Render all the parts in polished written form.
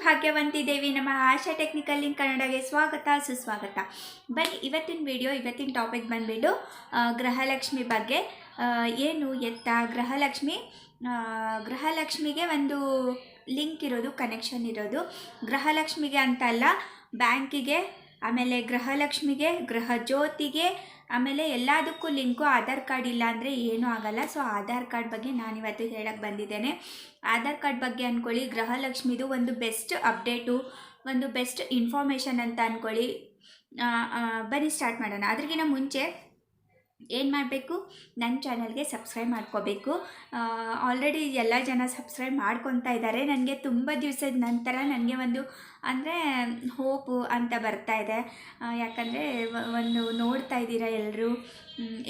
ಭಾಗ್ಯವಂತಿ ದೇವಿ ನಮ್ಮ ಆಶಾ technical link ಕನ್ನಡಗೆ ಸ್ವಾಗತ ಸುಸ್ವಾಗತ. ಬನ್ನಿ ಇವತ್ತಿನ ಟಾಪಿಕ್ ಬಂದುಬಿಟ್ಟು ಗೃಹಲಕ್ಷ್ಮಿ ಬಗ್ಗೆ. ಏನು ಎತ್ತ ಗೃಹಲಕ್ಷ್ಮಿಗೆ ಒಂದು ಲಿಂಕ್ ಇರೋದು, ಕನೆಕ್ಷನ್ ಇರೋದು. ಗೃಹಲಕ್ಷ್ಮಿಗೆ ಅಂತ ಅಲ್ಲ, ಬ್ಯಾಂಕಿಗೆ, ಆಮೇಲೆ ಗೃಹಲಕ್ಷ್ಮಿಗೆ, ಗೃಹ ಜ್ಯೋತಿಗೆ, ಆಮೇಲೆ ಎಲ್ಲದಕ್ಕೂ ಲಿಂಕು. ಆಧಾರ್ ಕಾರ್ಡ್ ಇಲ್ಲ ಅಂದರೆ ಏನೂ ಆಗಲ್ಲ. ಸೊ ಆಧಾರ್ ಕಾರ್ಡ್ ಬಗ್ಗೆ ನಾನಿವತ್ತು ಹೇಳಕ್ಕೆ ಬಂದಿದ್ದೇನೆ. ಆಧಾರ್ ಕಾರ್ಡ್ ಬಗ್ಗೆ ಅಂದ್ಕೊಳ್ಳಿ, ಗೃಹಲಕ್ಷ್ಮಿದು ಒಂದು ಬೆಸ್ಟ್ ಅಪ್ಡೇಟು, ಒಂದು ಬೆಸ್ಟ್ ಇನ್ಫಾರ್ಮೇಷನ್ ಅಂತ ಅಂದ್ಕೊಳ್ಳಿ. ಬನ್ನಿ ಸ್ಟಾರ್ಟ್ ಮಾಡೋಣ. ಅದ್ರಿಗಿಂತ ಮುಂಚೆ ಏನು ಮಾಡಬೇಕು, ನನ್ನ ಚಾನಲ್ಗೆ ಸಬ್ಸ್ಕ್ರೈಬ್ ಮಾಡ್ಕೋಬೇಕು. ಆಲ್ರೆಡಿ ಎಲ್ಲ ಜನ ಸಬ್ಸ್ಕ್ರೈಬ್ ಮಾಡ್ಕೊತಾ ಇದ್ದಾರೆ. ನನಗೆ ತುಂಬ ದಿವಸದ ನಂತರ ನನಗೆ ಒಂದು ಅಂದರೆ ಹೋಪು ಅಂತ ಬರ್ತಾ ಇದೆ. ಯಾಕಂದರೆ ಒಂದು ನೋಡ್ತಾ ಇದ್ದೀರಾ ಎಲ್ಲರೂ.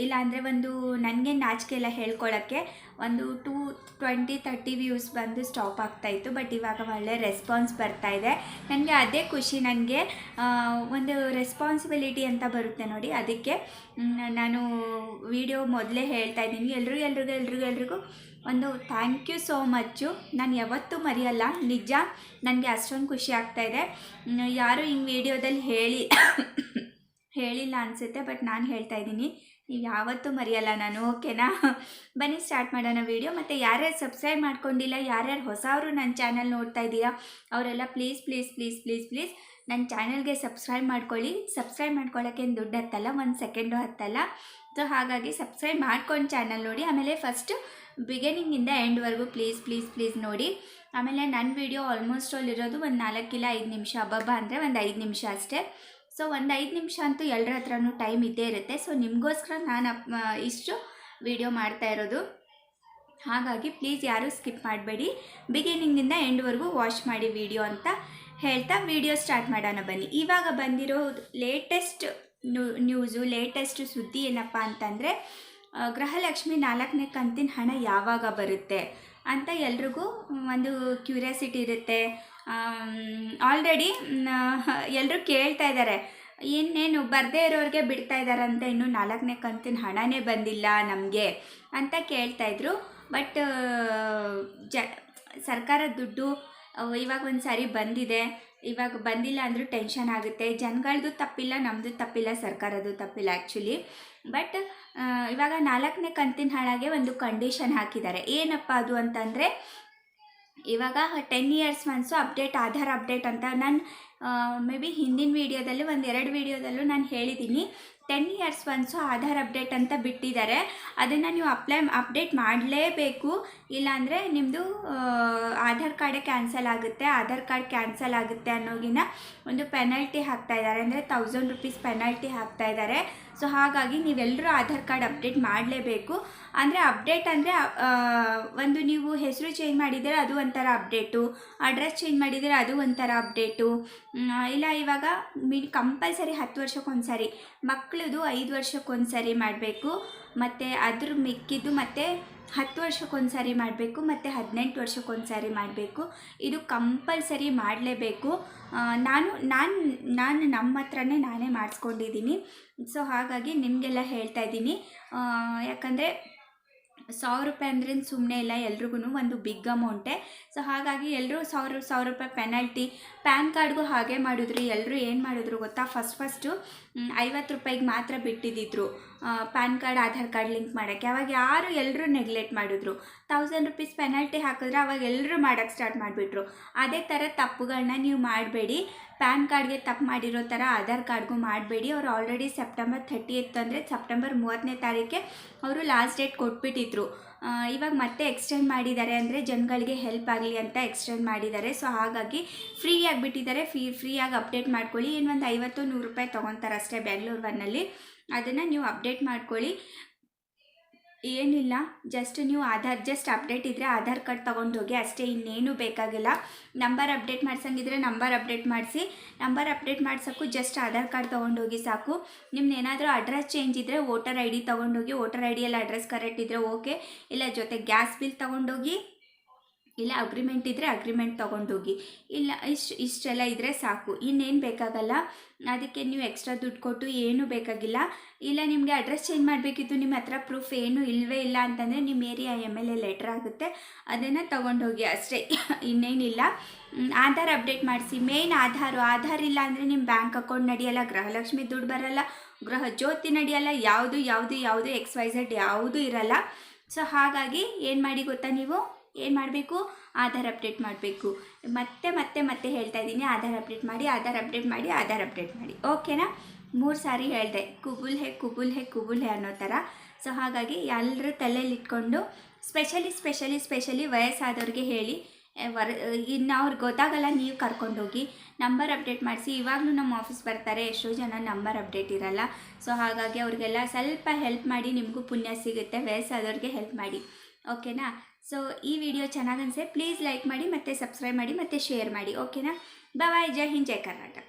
ಇಲ್ಲಾಂದರೆ ಒಂದು ನನಗೆ ನಾಚಿಕೆ ಎಲ್ಲ ಹೇಳ್ಕೊಳ್ಳೋಕ್ಕೆ ಒಂದು 20-30 ವ್ಯೂಸ್ ಬಂದು ಸ್ಟಾಪ್ ಆಗ್ತಾಯಿತ್ತು. ಬಟ್ ಇವಾಗ ಒಳ್ಳೆ ರೆಸ್ಪಾನ್ಸ್ ಬರ್ತಾ ಇದೆ. ನನಗೆ ಅದೇ ಖುಷಿ. ನನಗೆ ಒಂದು ರೆಸ್ಪಾನ್ಸಿಬಿಲಿಟಿ ಅಂತ ಬರುತ್ತೆ ನೋಡಿ. ಅದಕ್ಕೆ ನಾನು ವಿಡಿಯೋ ಮೊದಲೇ ಹೇಳ್ತಾ ಇದ್ದೀನಿ, ಎಲ್ರಿಗೂ ಒಂದು ಥ್ಯಾಂಕ್ ಯು ಸೋ ಮಚ್ಚು. ನಾನು ಯಾವತ್ತೂ ಮರೆಯಲ್ಲ, ನಿಜ. ನನಗೆ ಅಷ್ಟೊಂದು ಖುಷಿ ಆಗ್ತಾಯಿದೆ. ಯಾರು ಹಿಂಗೆ ವಿಡಿಯೋದಲ್ಲಿ ಹೇಳಿಲ್ಲ ಅನಿಸುತ್ತೆ, ಬಟ್ ನಾನು ಹೇಳ್ತಾ ಇದ್ದೀನಿ, ನೀವು ಯಾವತ್ತೂ ಮರೆಯಲ್ಲ ನಾನು, ಓಕೆನಾ? ಬನ್ನಿ ಸ್ಟಾರ್ಟ್ ಮಾಡೋಣ ವಿಡಿಯೋ. ಮತ್ತು ಯಾರ್ಯಾರು ಸಬ್ಸ್ಕ್ರೈಬ್ ಮಾಡ್ಕೊಂಡಿಲ್ಲ, ಯಾರ್ಯಾರು ಹೊಸವರು ನನ್ನ ಚಾನಲ್ ನೋಡ್ತಾ ಇದ್ದೀರಾ, ಅವರೆಲ್ಲ ಪ್ಲೀಸ್ ನನ್ನ ಚಾನಲ್ಗೆ ಸಬ್ಸ್ಕ್ರೈಬ್ ಮಾಡ್ಕೊಳ್ಳಿ. ಸಬ್ಸ್ಕ್ರೈಬ್ ಮಾಡ್ಕೊಳ್ಳೋಕ್ಕೇನು ದುಡ್ಡು ಹತ್ತಲ್ಲ, 1 ಸೆಕೆಂಡು ಹತ್ತಲ್ಲ. ಸೊ ಹಾಗಾಗಿ ಸಬ್ಸ್ಕ್ರೈಬ್ ಮಾಡ್ಕೊಂಡು ಚಾನಲ್ ನೋಡಿ. ಆಮೇಲೆ ಫಸ್ಟು ಬಿಗಿನಿಂಗಿಂದ ಎಂಡ್ವರೆಗೂ ಪ್ಲೀಸ್ ನೋಡಿ. ಆಮೇಲೆ ನನ್ನ ವಿಡಿಯೋ ಆಲ್ಮೋಸ್ಟ್ ಆಲ್ ಇರೋದು ಒಂದು 4 ಇಲ್ಲ 5 ನಿಮಿಷ, ಹಬ್ಬ ಅಂದರೆ ಒಂದು 5 ನಿಮಿಷ ಅಷ್ಟೇ. ಸೊ ಒಂದು 5 ನಿಮಿಷ ಅಂತೂ ಎಲ್ಲರ ಹತ್ರನೂ ಟೈಮ್ ಇದ್ದೇ ಇರುತ್ತೆ. ಸೊ ನಿಮಗೋಸ್ಕರ ನಾನು ಇಷ್ಟು ವಿಡಿಯೋ ಮಾಡ್ತಾ ಇರೋದು. ಹಾಗಾಗಿ ಪ್ಲೀಸ್ ಯಾರೂ ಸ್ಕಿಪ್ ಮಾಡಬೇಡಿ, ಬಿಗಿನಿಂಗಿಂದ ಎಂಡ್ವರೆಗೂ ವಾಚ್ ಮಾಡಿ ವಿಡಿಯೋ ಅಂತ ಹೇಳ್ತಾ ವಿಡಿಯೋ ಸ್ಟಾರ್ಟ್ ಮಾಡೋಣ ಬನ್ನಿ. ಇವಾಗ ಬಂದಿರೋ ಲೇಟೆಸ್ಟ್ ನ್ಯೂಸು, ಲೇಟೆಸ್ಟ್ ಸುದ್ದಿ ಏನಪ್ಪ ಅಂತಂದರೆ, ಗೃಹಲಕ್ಷ್ಮಿ 4ನೇ ಕಂತಿನ ಹಣ ಯಾವಾಗ ಬರುತ್ತೆ ಅಂತ ಎಲ್ರಿಗೂ ಒಂದು ಕ್ಯೂರಿಯಾಸಿಟಿ ಇರುತ್ತೆ. ಆಲ್ರೆಡಿ ಎಲ್ಲರೂ ಕೇಳ್ತಾ ಇದ್ದಾರೆ, ಇನ್ನೇನು ಬರದೇ ಇರೋರಿಗೆ ಬಿಡ್ತಾ ಇದ್ದಾರಂತೆ, ಇನ್ನೂ 4ನೇ ಕಂತಿನ ಹಣನೇ ಬಂದಿಲ್ಲ ನಮಗೆ ಅಂತ ಕೇಳ್ತಾಯಿದ್ರು. ಬಟ್ ಸರ್ಕಾರದ ದುಡ್ಡು ಇವಾಗ ಒಂದು ಸಾರಿ ಬಂದಿದೆ. ಇವಾಗ ಬಂದಿಲ್ಲ ಅಂದರೂ ಟೆನ್ಷನ್ ಆಗುತ್ತೆ. ಜನಗಳದ್ದು ತಪ್ಪಿಲ್ಲ, ನಮ್ಮದು ತಪ್ಪಿಲ್ಲ, ಸರ್ಕಾರದ್ದು ತಪ್ಪಿಲ್ಲ ಆ್ಯಕ್ಚುಲಿ. ಬಟ್ ಇವಾಗ 4ನೇ ಕಂತಿನ ಹಣಗೆ ಒಂದು ಕಂಡೀಷನ್ ಹಾಕಿದ್ದಾರೆ. ಏನಪ್ಪ ಅದು ಅಂತಂದರೆ, ಇವಾಗ 10 years once update, Aadhaar update ಅಂತ ನಾನು ಮೇ ಬಿ ಹಿಂದಿನ ವೀಡಿಯೋದಲ್ಲೂ 1-2 ವೀಡಿಯೋದಲ್ಲೂ ನಾನು ಹೇಳಿದ್ದೀನಿ. 10 ಇಯರ್ಸ್ ಒನ್ಸು ಆಧಾರ್ ಅಪ್ಡೇಟ್ ಅಂತ ಬಿಟ್ಟಿದ್ದಾರೆ. ಅದನ್ನು ನೀವು ಅಪ್ಡೇಟ್ ಮಾಡಲೇಬೇಕು, ಇಲ್ಲಾಂದರೆ ನಿಮ್ಮದು ಆಧಾರ್ ಕಾರ್ಡೇ ಕ್ಯಾನ್ಸಲ್ ಆಗುತ್ತೆ. ಆಧಾರ್ ಕಾರ್ಡ್ ಕ್ಯಾನ್ಸಲ್ ಆಗುತ್ತೆ ಅನ್ನೋಗಿನ ಒಂದು ಪೆನಲ್ಟಿ ಹಾಕ್ತಾಯಿದ್ದಾರೆ, ಅಂದರೆ 1000 ರೂಪೀಸ್ ಪೆನಲ್ಟಿ ಹಾಕ್ತಾಯಿದ್ದಾರೆ. ಸೊ ಹಾಗಾಗಿ ನೀವೆಲ್ಲರೂ ಆಧಾರ್ ಕಾರ್ಡ್ ಅಪ್ಡೇಟ್ ಮಾಡಲೇಬೇಕು. ಅಂದರೆ ಅಪ್ಡೇಟ್ ಅಂದರೆ ಒಂದು ನೀವು ಹೆಸರು ಚೇಂಜ್ ಮಾಡಿದರೆ ಅದು ಒಂಥರ ಅಪ್ಡೇಟು, ಅಡ್ರೆಸ್ ಚೇಂಜ್ ಮಾಡಿದರೆ ಅದು ಒಂಥರ ಅಪ್ಡೇಟು. ಇಲ್ಲ ಇವಾಗ ಕಂಪಲ್ಸರಿ 10 ವರ್ಷಕ್ಕೊಂದು ಸಾರಿ, ಮಕ್ಕಳದು 5 ವರ್ಷಕ್ಕೊಂದು ಸಾರಿ ಮಾಡಬೇಕು, ಮತ್ತು ಅದ್ರ ಮಿಕ್ಕಿದ್ದು ಮತ್ತು 10 ವರ್ಷಕ್ಕೊಂದು ಸಾರಿ ಮಾಡಬೇಕು, ಮತ್ತು 18 ವರ್ಷಕ್ಕೊಂದು ಸಾರಿ ಮಾಡಬೇಕು. ಇದು ಕಂಪಲ್ಸರಿ ಮಾಡಲೇಬೇಕು. ನಾನು ನಮ್ಮ ಹತ್ರನೇ ನಾನೇ ಮಾಡಿಸ್ಕೊಂಡಿದ್ದೀನಿ. ಸೊ ಹಾಗಾಗಿ ನಿಮಗೆಲ್ಲ ಹೇಳ್ತಾ ಇದ್ದೀನಿ. ಯಾಕಂದರೆ 1000 ರೂಪಾಯಿ ಅಂದ್ರೆ ಸುಮ್ಮನೆ ಇಲ್ಲ, ಎಲ್ರಿಗೂ ಒಂದು ಬಿಗ್ ಅಮೌಂಟೇ. ಸೊ ಹಾಗಾಗಿ ಎಲ್ಲರೂ 1000 ರೂಪಾಯಿ ಪೆನಲ್ಟಿ. ಪ್ಯಾನ್ ಕಾರ್ಡ್ಗೂ ಹಾಗೆ ಮಾಡಿದ್ರು. ಎಲ್ಲರೂ ಏನು ಮಾಡಿದ್ರು ಗೊತ್ತಾ, ಫಸ್ಟು 50 ರೂಪಾಯಿಗೆ ಮಾತ್ರ ಬಿಟ್ಟಿದ್ದಿದ್ರು PAN card Aadhaar card link ಮಾಡೋಕ್ಕೆ. ಅವಾಗ ಎಲ್ಲರೂ ನೆಗ್ಲೆಕ್ಟ್ ಮಾಡಿದ್ರು. 1000 ರೂಪೀಸ್ ಪೆನಲ್ಟಿ ಹಾಕಿದ್ರೆ ಅವಾಗ ಎಲ್ಲರೂ ಮಾಡೋಕ್ಕೆ ಸ್ಟಾರ್ಟ್ ಮಾಡಿಬಿಟ್ರು. ಅದೇ ಥರ ತಪ್ಪುಗಳನ್ನ ನೀವು ಮಾಡಬೇಡಿ. ಪ್ಯಾನ್ ಕಾರ್ಡ್ಗೆ ತಪ್ಪು ಮಾಡಿರೋ ಥರ ಆಧಾರ್ ಕಾರ್ಡ್ಗೂ ಮಾಡಬೇಡಿ. ಅವರು ಆಲ್ರೆಡಿ ಸೆಪ್ಟೆಂಬರ್ 30th ಅಂದರೆ ಸೆಪ್ಟೆಂಬರ್ 30ನೇ ತಾರೀಕೆ ಅವರು ಲಾಸ್ಟ್ ಡೇಟ್ ಕೊಟ್ಬಿಟ್ಟಿದ್ರು. ಇವಾಗ ಮತ್ತೆ ಎಕ್ಸ್ಟೆಂಡ್ ಮಾಡಿದ್ದಾರೆ, ಅಂದರೆ ಜನಗಳಿಗೆ ಹೆಲ್ಪ್ ಆಗಲಿ ಅಂತ ಎಕ್ಸ್ಟೆಂಡ್ ಮಾಡಿದ್ದಾರೆ. ಸೊ ಹಾಗಾಗಿ ಫ್ರೀ ಆಗಿಬಿಟ್ಟಿದ್ದಾರೆ. ಫ್ರೀಯಾಗಿ ಅಪ್ಡೇಟ್ ಮಾಡ್ಕೊಳ್ಳಿ. ಏನು ಒಂದು 50-100 ರೂಪಾಯಿ ತೊಗೊತಾರೆ ಅಷ್ಟೇ ಬೆಂಗಳೂರು ಒನ್ನಲ್ಲಿ. ಅದನ್ನು ನೀವು ಅಪ್ಡೇಟ್ ಮಾಡ್ಕೊಳ್ಳಿ. ಏನಿಲ್ಲ, ಜಸ್ಟ್ ನೀವು ಜಸ್ಟ್ ಅಪ್ಡೇಟ್ ಇದ್ದರೆ ಆಧಾರ್ ಕಾರ್ಡ್ ತೊಗೊಂಡೋಗಿ ಅಷ್ಟೇ, ಇನ್ನೇನು ಬೇಕಾಗಿಲ್ಲ. ನಂಬರ್ ಅಪ್ಡೇಟ್ ಮಾಡ್ಸಂಗಿದ್ರೆ ನಂಬರ್ ಅಪ್ಡೇಟ್ ಮಾಡಿಸಿ. ನಂಬರ್ ಅಪ್ಡೇಟ್ ಮಾಡ್ಸೋಕ್ಕೂ ಜಸ್ಟ್ ಆಧಾರ್ ಕಾರ್ಡ್ ತೊಗೊಂಡೋಗಿ ಸಾಕು. ನಿಮ್ದು ಏನಾದರೂ ಅಡ್ರೆಸ್ ಚೇಂಜ್ ಇದ್ದರೆ ವೋಟರ್ ID ತೊಗೊಂಡೋಗಿ, ವೋಟರ್ IDಯಲ್ಲಿ ಅಡ್ರೆಸ್ ಕರೆಕ್ಟ್ ಇದ್ದರೆ ಓಕೆ. ಇಲ್ಲ ಜೊತೆ ಗ್ಯಾಸ್ ಬಿಲ್ ತೊಗೊಂಡೋಗಿ, ಇಲ್ಲ ಅಗ್ರಿಮೆಂಟ್ ಇದ್ದರೆ ಅಗ್ರಿಮೆಂಟ್ ತೊಗೊಂಡೋಗಿ, ಇಲ್ಲ ಇಷ್ಟೆಲ್ಲ ಇದ್ದರೆ ಸಾಕು, ಇನ್ನೇನು ಬೇಕಾಗಲ್ಲ. ಅದಕ್ಕೆ ನೀವು ಎಕ್ಸ್ಟ್ರಾ ದುಡ್ಡು ಕೊಟ್ಟು ಏನೂ ಬೇಕಾಗಿಲ್ಲ. ಇಲ್ಲ ನಿಮಗೆ ಅಡ್ರೆಸ್ ಚೇಂಜ್ ಮಾಡಬೇಕಿತ್ತು, ನಿಮ್ಮ ಹತ್ರ ಪ್ರೂಫ್ ಏನೂ ಇಲ್ಲವೇ ಇಲ್ಲ ಅಂತಂದರೆ ನಿಮ್ಮ ಏರಿಯಾ MLA ಲೆಟ್ರ್ ಆಗುತ್ತೆ, ಅದನ್ನು ತೊಗೊಂಡೋಗಿ ಅಷ್ಟೇ, ಇನ್ನೇನಿಲ್ಲ. ಆಧಾರ್ ಅಪ್ಡೇಟ್ ಮಾಡಿಸಿ, ಮೇಯ್ನ್ ಆಧಾರ್ ಇಲ್ಲ ಅಂದರೆ ನಿಮ್ಮ ಬ್ಯಾಂಕ್ ಅಕೌಂಟ್ ನಡೆಯಲ್ಲ, ಗೃಹಲಕ್ಷ್ಮಿ ದುಡ್ಡು ಬರಲ್ಲ, ಗೃಹ ಜ್ಯೋತಿ ನಡೆಯಲ್ಲ, ಯಾವುದು XYZ ಯಾವುದೂ ಇರಲ್ಲ. ಸೊ ಹಾಗಾಗಿ ಏನು ಮಾಡಿ ಗೊತ್ತಾ, ನೀವು ಏನು ಮಾಡಬೇಕು, ಆಧಾರ್ ಅಪ್ಡೇಟ್ ಮಾಡಬೇಕು. ಮತ್ತೆ ಹೇಳ್ತಾ ಇದ್ದೀನಿ, ಆಧಾರ್ ಅಪ್ಡೇಟ್ ಮಾಡಿ. ಓಕೆನಾ? 3 ಸಾರಿ ಹೇಳಿದೆ, ಕುಬುಲ್ ಹೇ ಅನ್ನೋ ಥರ. ಸೊ ಹಾಗಾಗಿ ಎಲ್ಲರೂ ತಲೆಯಲ್ಲಿ ಇಟ್ಕೊಂಡು ಸ್ಪೆಷಲಿ ವಯಸ್ಸಾದವ್ರಿಗೆ ಹೇಳಿ, ಇನ್ನು ಅವ್ರಿಗೆ ಗೊತ್ತಾಗಲ್ಲ, ನೀವು ಕರ್ಕೊಂಡೋಗಿ ನಂಬರ್ ಅಪ್ಡೇಟ್ ಮಾಡಿಸಿ. ಇವಾಗಲೂ ನಮ್ಮ ಆಫೀಸ್ ಬರ್ತಾರೆ, ಎಷ್ಟೋ ಜನ ನಂಬರ್ ಅಪ್ಡೇಟ್ ಇರಲ್ಲ. ಸೊ ಹಾಗಾಗಿ ಅವ್ರಿಗೆಲ್ಲ ಸ್ವಲ್ಪ ಹೆಲ್ಪ್ ಮಾಡಿ, ನಿಮಗೂ ಪುಣ್ಯ ಸಿಗುತ್ತೆ. ವಯಸ್ಸಾದವ್ರಿಗೆ ಹೆಲ್ಪ್ ಮಾಡಿ, ಓಕೆನಾ? ಸೊ ಈ ವಿಡಿಯೋ ಚೆನ್ನಾಗಿ ಅನಿಸಿದ್ರೆ ಪ್ಲೀಸ್ ಲೈಕ್ ಮಾಡಿ, ಮತ್ತು ಸಬ್ಸ್ಕ್ರೈಬ್ ಮಾಡಿ, ಮತ್ತು ಶೇರ್ ಮಾಡಿ, ಓಕೆನಾ? ಬಾಯ್. ಜೈ ಹಿಂದ್, ಜೈ ಕರ್ನಾಟಕ.